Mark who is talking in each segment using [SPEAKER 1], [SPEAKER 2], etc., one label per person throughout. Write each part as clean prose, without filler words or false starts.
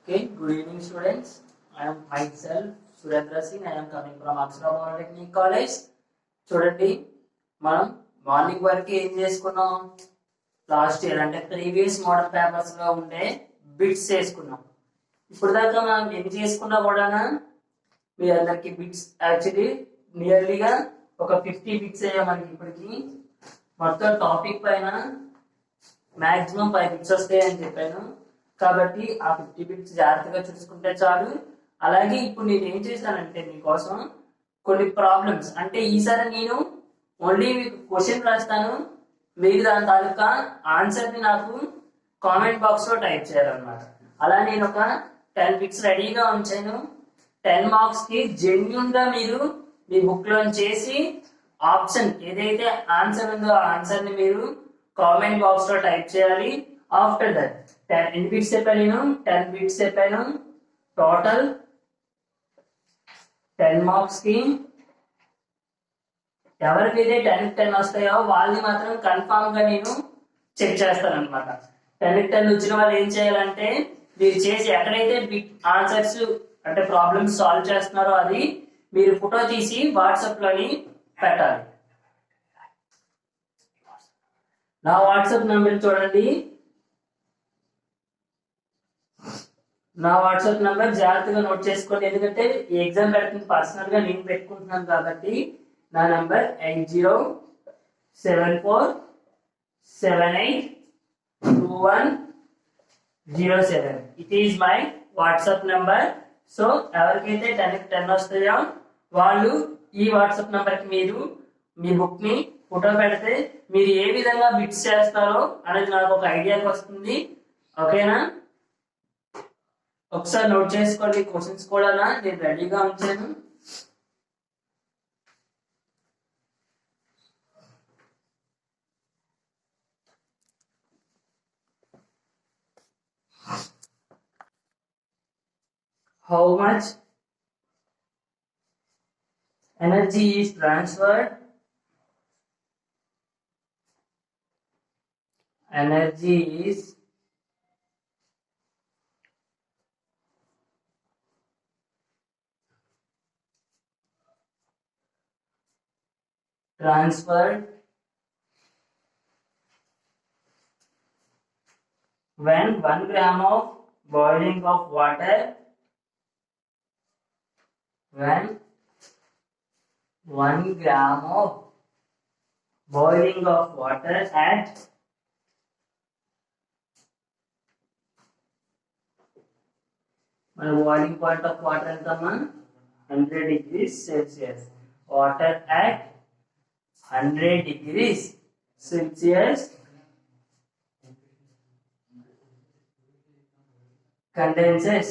[SPEAKER 1] Okay, good evening students. I am myself Surendra Singh. I am coming from Akshara Polytechnic College. చూడండి మనం morning వరకు ఏం చేసుకున్నాం, last year అంటే previous model papers లో ఉండే బిట్స్ చేసుకున్నాం. ఇప్పుడు దాకా మనం ఏం చేసుకున్నా కూడా మీ అందరికి బిట్స్ యాక్చువల్లీ నియర్లీగా ఒక 50 బిట్స్ అయ్యా మనకి. ఇప్పటికి మొత్తం టాపిక్ పైన మాక్సిమం 5 బిట్స్ వస్తాయి అని చెప్పాను. కాబట్టి ఆ 50 బిట్స్ జాగ్రత్తగా చూసుకుంటే చాలు. అలాగే ఇప్పుడు నేను ఏం చేశానంటే మీకోసం కొన్ని ప్రాబ్లమ్స్, అంటే ఈసారి నేను ఓన్లీ మీకు క్వశ్చన్ రాస్తాను, మీరు దాని తాలూకా ఆన్సర్ ని నాకు కామెంట్ బాక్స్ లో టైప్ చేయాలన్నమాట. అలా నేను ఒక 10 బిట్స్ రెడీగా ఉంచాను. 10 మార్క్స్ కి జెన్యూన్ గా మీరు మీ బుక్ లో చేసి ఆప్షన్ ఏదైతే ఆన్సర్ ఉందో ఆ ఆన్సర్ ని మీరు కామెంట్ బాక్స్ లో టైప్ చేయాలి. ఆఫ్టర్ దట్ 10 బిట్స్ చెప్పాను, నేను 10 బిట్స్ చెప్పాను. టోటల్ 10 మార్క్స్ కి ఎవరికైతే 10 వస్తాయో వాళ్ళని మాత్రం కన్ఫామ్ గా నేను చెక్ చేస్తాను అనమాట. 10 వచ్చిన వాళ్ళు ఏం చేయాలంటే మీరు చేసి ఎక్కడైతే బిట్ ఆన్సర్స్ అంటే ప్రాబ్లమ్స్ సాల్వ్ చేస్తున్నారో అది మీరు ఫోటో తీసి వాట్సాప్ లోని పెట్టాలి. నా వాట్సాప్ నెంబర్ చూడండి. నా వాట్సాప్ నంబర్ జాగ్రత్తగా నోట్ చేసుకోండి, ఎందుకంటే ఈ ఎగ్జామ్ పెడుతుంది పర్సనల్ గా నేను పెట్టుకుంటున్నాను కాబట్టి. నా number 8074782107. It is my WhatsApp number. So ఎవరికైతే 10 వస్తాయో వాళ్ళు ఈ వాట్సాప్ నంబర్ కి మీరు మీ బుక్ ని ఫోటో పెడితే మీరు ఏ విధంగా బిట్స్ చేస్తారో అనేది నాకు ఒక ఐడియాకి వస్తుంది. ఓకేనా? ఒకసారి నోట్ చేసుకోండి. క్వశ్చన్స్ కూడా నేను రెడీగా ఉంచాను. How much energy is transferred? Energy is transferred when 1 gram of boiling of water, when 1 gram of boiling of water at boiling point of water ఎంత 100 degrees Celsius. Water at 100 degrees Celsius condenses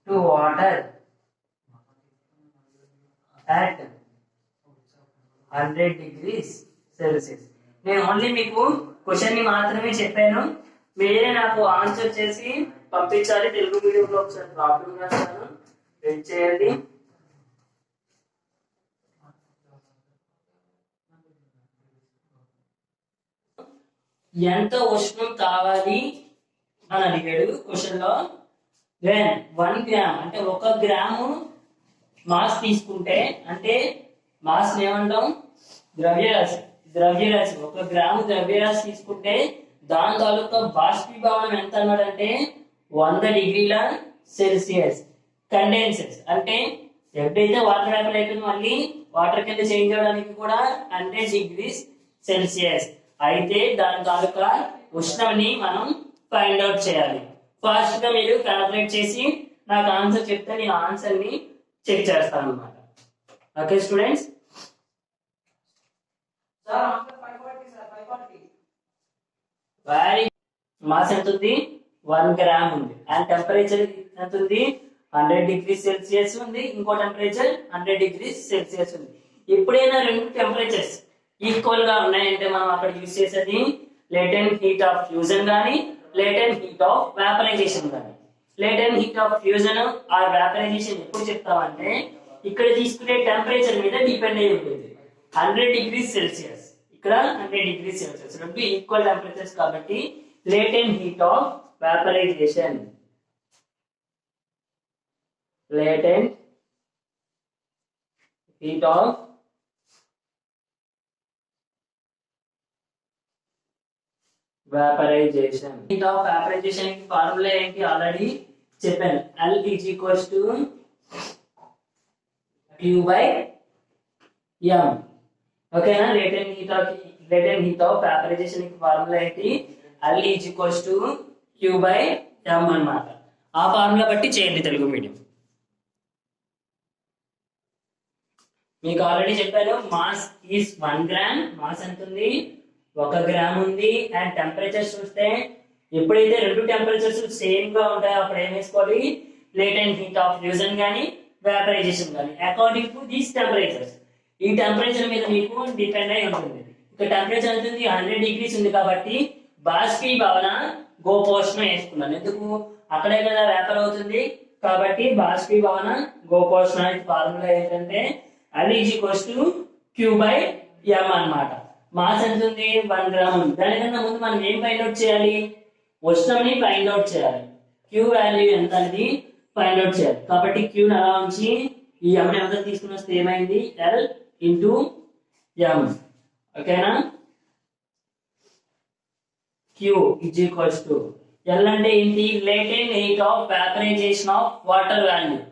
[SPEAKER 1] to water at 100 degrees Celsius. నేను only మీకు question ని మాత్రమే చెప్పాను, మీరే నాకు answer చేసి పంపించాలి. తెలుగు మీడియంలో ఒకసారి ప్రాబ్లం రాస్తాను, వెయిట్ చేయండి. ఎంత ఉష్ణం కావాలి అని అడిగాడు క్వశ్చన్ లో. వెన్ 1 గ్రామ్ అంటే 1 గ్రాము మాస్ తీసుకుంటే, అంటే మాస్ ఏమంటాం, ద్రవ్యరాశి. 1 గ్రాము ద్రవ్యరాశి తీసుకుంటే దాని తాలూకా బాష్పీభవనం ఎంత అన్నాడంటే 100 డిగ్రీల సెల్సియస్. కండెన్సెస్ అంటే ఎప్పుడైతే వాటర్ వేపర్ అయిపోయిందో మళ్ళీ వాటర్ కింద చేంజ్ అవడానికి కూడా 100 డిగ్రీస్ సెల్సియస్. అయితే దాని తాలూకా ఉష్ణాన్ని మనం ఫైండ్ అవుట్ చేయాలి. ఫాస్ట్ గా మీరు క్యాల్కులేట్ చేసి నాకు ఆన్సర్ చెప్తే నేను ఆన్సర్ ని చెక్ చేస్తాను అన్నమాట. ఓకే స్టూడెంట్స్, మాస్ ఎంత ఉంది, 1 గ్రామ్ ఉంది. అండ్ టెంపరేచర్ ఎంత ఉంది, 100 డిగ్రీ సెల్సియస్ ఉంది. ఇంకో టెంపరేచర్ 100 డిగ్రీ సెల్సియస్ ఉంది. ఎప్పుడైనా రెండు టెంపరేచర్స్ ఈక్వల్ గా ఉన్నాయంటే మనం అక్కడ యూజ్ చేసేది లేటెంట్ హీట్ ఆఫ్ ఫ్యూజన్ కానీ లేటెంట్ హీట్ ఆఫ్ వేపరైజేషన్ కానీ. Latent heat of fusion or vaporisation ఎప్పుడు చెప్తామంటే ఇక్కడ తీసుకునే టెంపరేచర్ మీద డిపెండ్ అయి ఉంటుంది. 100 డిగ్రీ సెల్సియస్ ఇక్కడ 100 డిగ్రీ సెల్సియస్ రెండు ఈక్వల్ టెంపరేచర్స్ కాబట్టి latent heat of vaporization. Latent heat of vaporization. Heat of vaporization की ఫార్ములా ఏంటి ఆల్రెడీ చెప్పాను. L is equals to Q by M. ఓకేనా? latent heat of vaporization की ఫార్ములా ఏంటి? L is equals to Q by M అన్నమాట. ఆ formula బట్టి చేయండి తెలుగు మీడియం. మీకు ఆల్రెడీ చెప్పాను మాస్ ఈస్ 1 గ్రామ్. మాస్ ఎంత ఉంది? 1 గ్రామ్ ఉంది. అండ్ టెంపరేచర్ చూస్తే ఎప్పుడైతే రెండు టెంపరేచర్స్ సేమ్ గా ఉంటాయో అప్పుడు ఏం వేసుకోవాలి? లేటెంట్ హీట్ ఆఫ్ ఫ్యూజన్ కానీ వేపరైజేషన్ కానీ అకార్డింగ్ టు దీస్ టెంపరేచర్స్. ఈ టెంపరేచర్ మీద మీకు డిపెండ్ అయి ఉంటుంది. ఇక టెంపరేచర్ ఎంత ఉంది? 100 డిగ్రీస్ ఉంది కాబట్టి బాష్పీభవన గోపోషణం వేసుకున్నాను. ఎందుకు? అక్కడే కదా వేపర్ అవుతుంది కాబట్టి బాష్పీభవన గోపోషణానికి ఫార్ములా ఏంటంటే L is equals to Q by M అన్నమాట. మాస్ ఎంత ఉంది? 1 గ్రామ్ ఉంది. దానికన్నా ముందు మనం ఏం ఫైండ్ అవుట్ చేయాలి? ఉష్ణంని ఫైండ్ అవుట్ చేయాలి. Q వాల్యూ ఎంత అనేది ఫైండ్ అవుట్ చేయాలి. కాబట్టి Q ని అలా ఉంచి ఈ M ని ఎంత తీసుకుని వస్తే ఏమైంది? L into M. ఓకేనా? Q is equals to L అంటే ఏంటి? latent heat of vaporization of water value.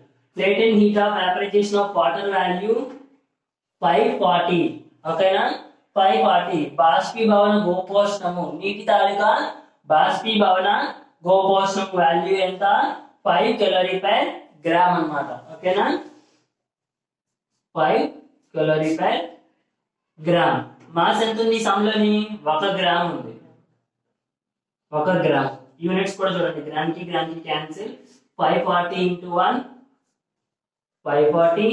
[SPEAKER 1] latent heat of vaporization of water value 540. ఓకేనా? 540. బాష్పీభవన గోపోష్ణము నీటి తాలూకా బాష్పీభవన గోపోష్ణం వాల్యూ ఎంత? 5 calorie per gram అన్నమాట. ఓకేనా? 5 calorie per gram. మాస్ ఎంత ఉంది? సమ్లోని 1 గ్రామ్ ఉంది. 1 గ్రామ్. యూనిట్స్ కూడా చూడండి, గ్రామ్ కి cancel. 540 into 1 540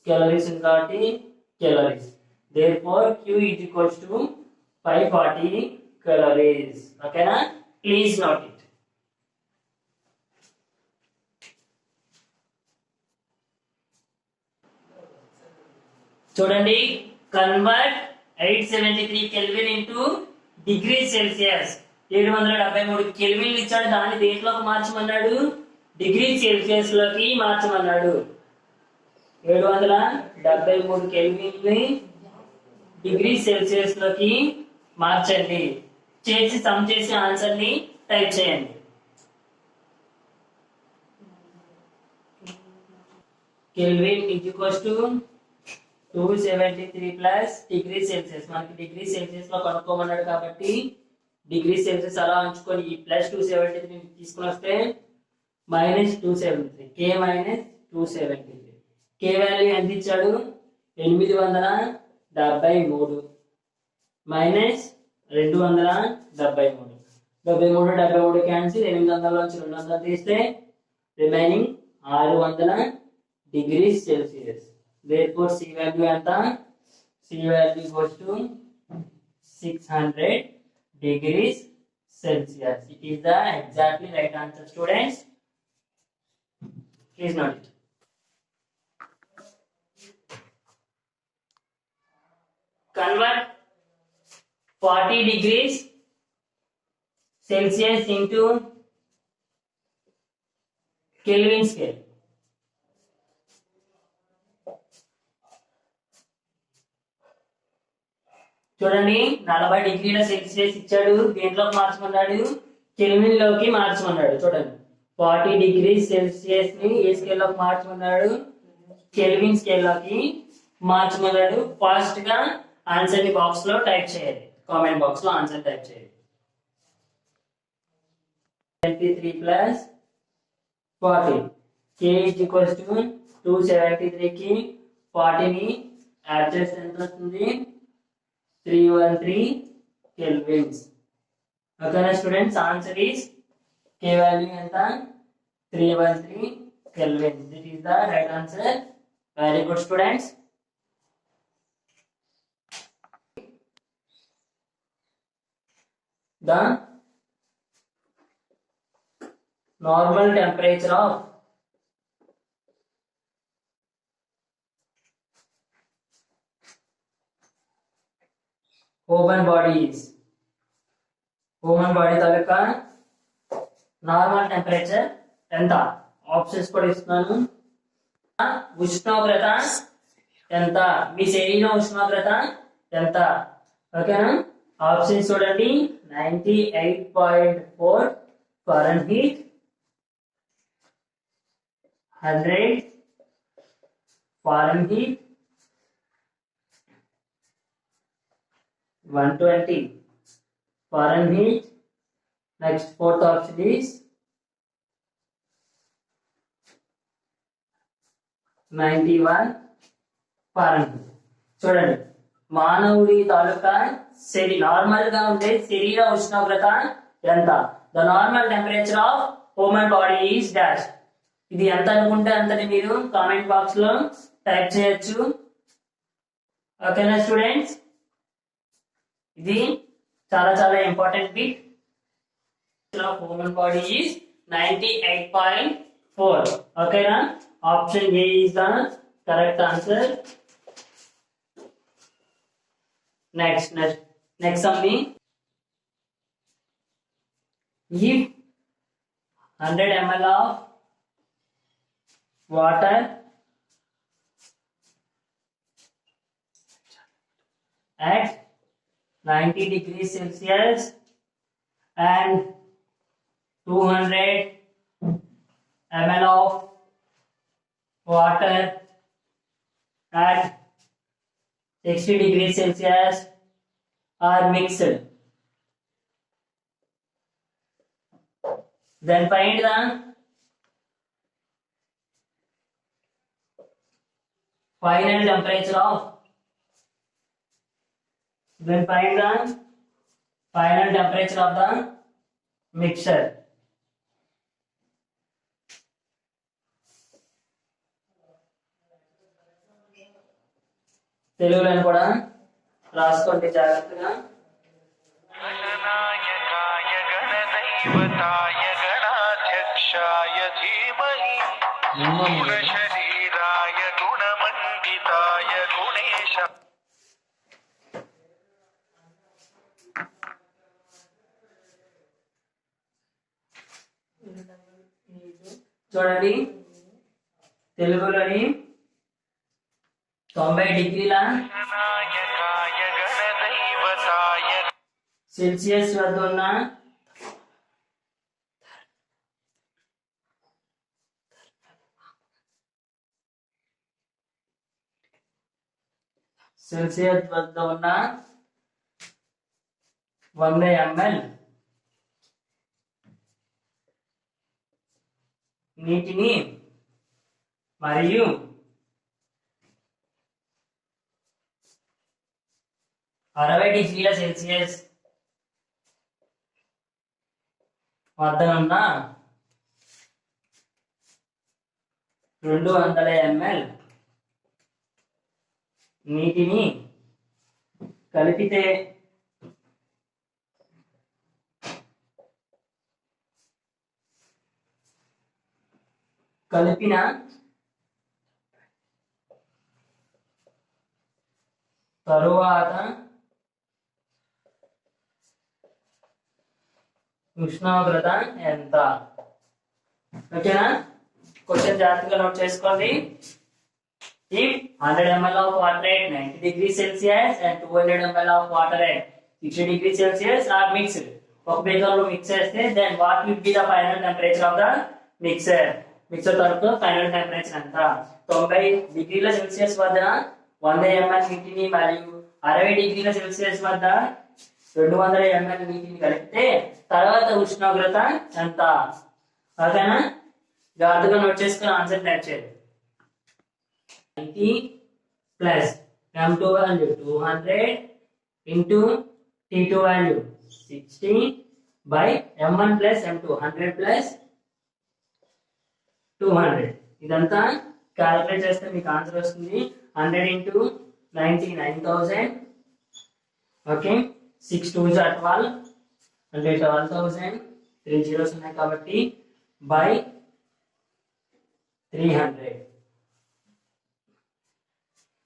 [SPEAKER 1] calories in 40 calories. Therefore, Q is equals to 540 calories. Okay, na? Please note it. చూడండి, convert 873 Kelvin into degree Celsius. 773 kelvin ఇచ్చాడు, దాన్ని దేంట్లోకి మార్చమన్నాడు? డిగ్రీ సెల్సియస్ లోకి మార్చమన్నాడు. 773 కెల్విన్ ని డిగ్రీ సెల్సియస్ లోకి మార్చండి. చేసి సమ్ చేసి ఆన్సర్ ని టైప్ చేయండి. Kelvin is equals to 273 plus degree Celsius. మనకి డిగ్రీ సెల్సియస్ లో కనుక్కోమన్నాడు కాబట్టి డిగ్రీ సెల్సియస్ అలా ఉంచుకొని ఈ ప్లస్ 273 తీసుకుని వస్తే మైనస్ 273, కే మైనస్ 273. కే వాల్యూ ఎంత ఇచ్చాడు? 873 మైనస్ 273. 73 క్యాన్సిల్. 800 నుంచి 200 తీస్తే remaining 600 degree Celsius. therefore C value ఎంత? C value goes to 600 degrees Celsius. It is the exactly right answer, students. Please note it. Convert 40 degrees Celsius into Kelvin scale. చూడండి, 40 డిగ్రీల Celsius ఇచ్చాడు, దేంట్లోకి మార్చమన్నాడు? Kelvin లోకి మార్చమన్నాడు. చూడండి, 40 degree Celsius ని ఏ scale లోకి మార్చమన్నాడు? Kelvin scale లోకి మార్చమన్నాడు. Fast గా ఆన్సర్ ని బాక్స్ లో టైప్ చేయాలి, కామెంట్ బాక్స్ లో ఆన్సర్ టైప్ చేయాలి. 23 plus 40 k is equals to 273 కి 40 ని యాడ్ చేస్తే ఎంత వస్తుంది? 313 kelvins. Okay, students, answer is k value ఎంత? 313 kelvins. This is the right answer. Very good, students. The normal temperature of open body is human body taluka normal temperature ఎంత? Options కూడా ఇస్తున్నాను. ఉష్ణోగ్రత ఎంత? మీ శరీర ఉష్ణోగ్రత ఎంత? ఓకేనా? ఆప్షన్స్ చూడండి. 98.4 Fahrenheit, 100 Fahrenheit, 120 Fahrenheit. Next, fourth option is 91 Fahrenheit. చూడండి, మానవుడి తాలూకా నార్మల్ గా ఉండే శరీర ఉష్ణోగ్రత ఎంత? The normal temperature of human body is dash. ఇది ఎంత అనుకుంటే అంతని మీరు కామెంట్ బాక్స్ లో టైప్ చేయొచ్చు. ఓకేనా స్టూడెంట్స్? ఇది చాలా చాలా important bit. Human body is 98.4. ఓకేనా? Option A is the correct answer. Next సమ్మి. If 100 ml of water at 90 degrees Celsius and 200 ml of water at 60 degrees Celsius are mixed, then find the final temperature of the mixture. తెలుగులో కూడా రాసుకోండి జాగ్రత్తగా.
[SPEAKER 2] గణనాయకాయ గణదైవతాయ గణాధ్యక్షాయ ధీమహి గుణశరీరాయ గుణమండితాయ గుణేశ.
[SPEAKER 1] చూడండి, తెలుగులోని 90 డిగ్రీల Celsius వద్ద ఉన్న Celsius వద్ద ఉన్న 100 ml నీటిని మరియు 60 డిగ్రీల సెల్సియస్ వద్ద ఉన్న 200 ml నీటిని కలిపితే కలిపిన తరువాత ఉష్ణోగ్రత ఎంత? ఓకేనా? క్వశ్చన్ జాగ్రత్తగా నోట్ చేసుకోండి. If 100 ml of water at 90 degrees Celsius and 200 ml of water at 60 degrees Celsius are mixed. ఒక బేకర్లో మిక్స్ చేస్తే then what will be the final temperature of the mixer? Mixer తరపు ఫైనల్ టెంపరేచర్ ఎంత? 90 డిగ్రీల Celsius వద్ద 100 ml నీటిని మరియు 60 డిగ్రీల Celsius వద్ద 200 ml నీటిని కలిపితే తర్వాత ఉష్ణోగ్రత ఎంత? ఓకేనా? జాగ్రత్తగా నోట్ చేసుకుని ఆన్సర్ టైప్ చేయండి. 90 plus m2 value 200 into t2 value 60 by m1 plus m2 100 plus 200. ఇదంతా క్యాలిక్యులేట్ చేస్తే మీకు ఆన్సర్ వస్తుంది. 100 into 90 9000. ఓకే, 6 2s are 12 అంటే 12,000. 3 zeros ఉన్నాయి కాబట్టి by 300.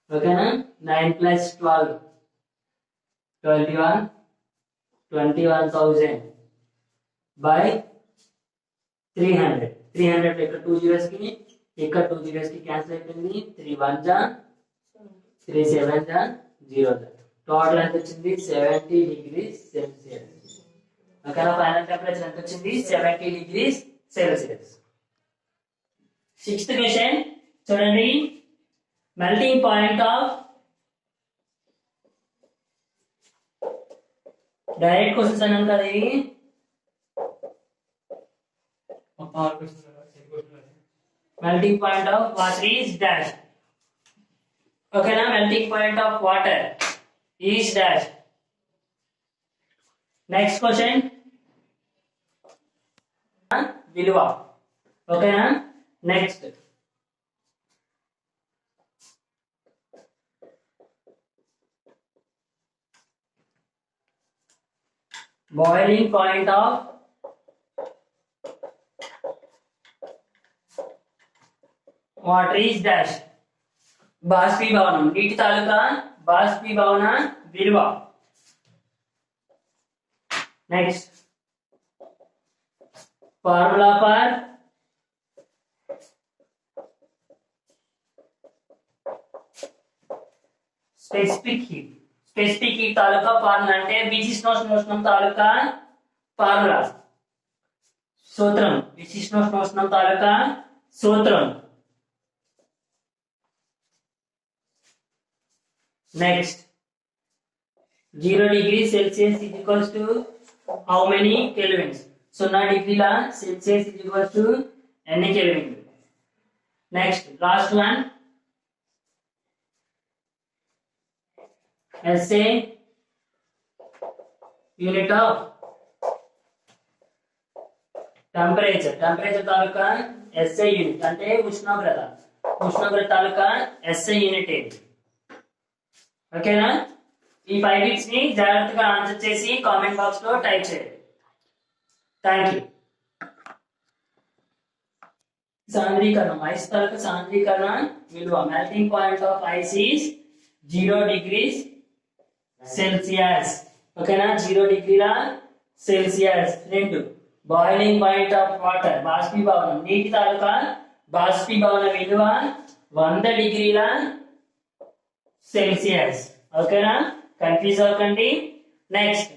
[SPEAKER 1] ఓకేనా? 9 plus 12 21 21,000 by 300. 300 ఇక్కడ 2 zeros కి ఇక్కడ 2 zeros కి క్యాన్సిల్ అయిపోయింది. 3 1 జా 3 7 జా 0 జా. టోటల్ ఎంత వచ్చింది? 70 degrees Celsius. ఓకేనా? ఫైనల్ టెంపరేచర్ ఎంత వచ్చింది? 70 degrees Celsius. సిక్స్త్ క్వశ్చన్ చూడండి. Melting point of direct questions అన్నాను కదా ఇవి. Melting point of water is dash. ఓకేనా? Melting point of water is dash. Next question విలువ. ఓకేనా? Next boiling point of water is dash. బాష్పీభవనం, నీటి తాలూకా బాష్పీభవన విలువ. Next formula for specific heat. Specific heat తాలూకా ఫార్ములా అంటే విశిష్టోష్ణోష్ణం తాలూకా ఫార్ములా సూత్రం. విశిష్టోష్ణోష్ణం తాలూకా సూత్రం. Next 0 degree Celsius is equals to how many kelvins? 0 degree Celsius is equals to ఎన్ని kelvin? Next last one SI unit of temperature. Temperature taluka SI unit అంటే ఉష్ణోగ్రత. ఉష్ణోగ్రత తాలూకా SI యూనిట్ ఏంటి? ఓకేనా? ఈ 5 బిట్స్ ని జాగ్రత్తగా ఆన్సర్ చేసి కామెంట్ బాక్స్ లో టైప్ చేయండి. Thank you. సాంద్రీకరణం. ఐస్ తాలూకా సాంద్రీకరణ విలువ. Melting point of ice is 0 degrees Celsius. ఓకేనా? 0 డిగ్రీల సెల్సియస్. రెండు బాయిలింగ్ పాయింట్ ఆఫ్ వాటర్ బాష్పీభవనం, నీటి తాలూకా బాష్పీభవన విలువ 100 డిగ్రీల సెల్సియస్. ఓకేనా? కన్ఫ్యూజ్ అవ్వకండి. నెక్స్ట్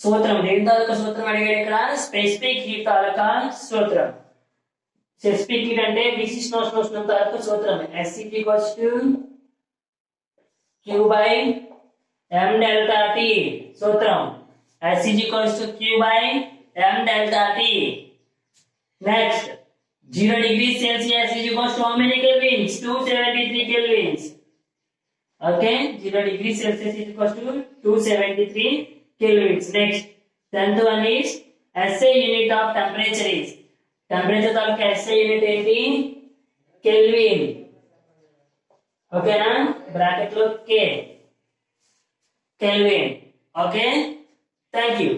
[SPEAKER 1] సూత్రం. దేని తాలూకా సూత్రం అడిగాడు ఇక్కడ? స్పెసిఫిక్ హీట్ తాలూకా సూత్రం. స్పెసిఫిక్ హీట్ అంటే విశిష్టోష్ణోష్ణం తాలూకా సూత్రం. S equals to Q by M delta T. సూత్రం S equals to Q by M delta T. Next 0 degree Celsius is equals to how many kelvins? 273 kelvins. Okay, 0 degree Celsius is equals to 273 kelvins. Next, 10th one is SI unit of temperature is. Temperature taluka SI unit ఏంటి? Kelvin. ఓకేనా? Bracket లో K. Kelvin. Okay, thank you.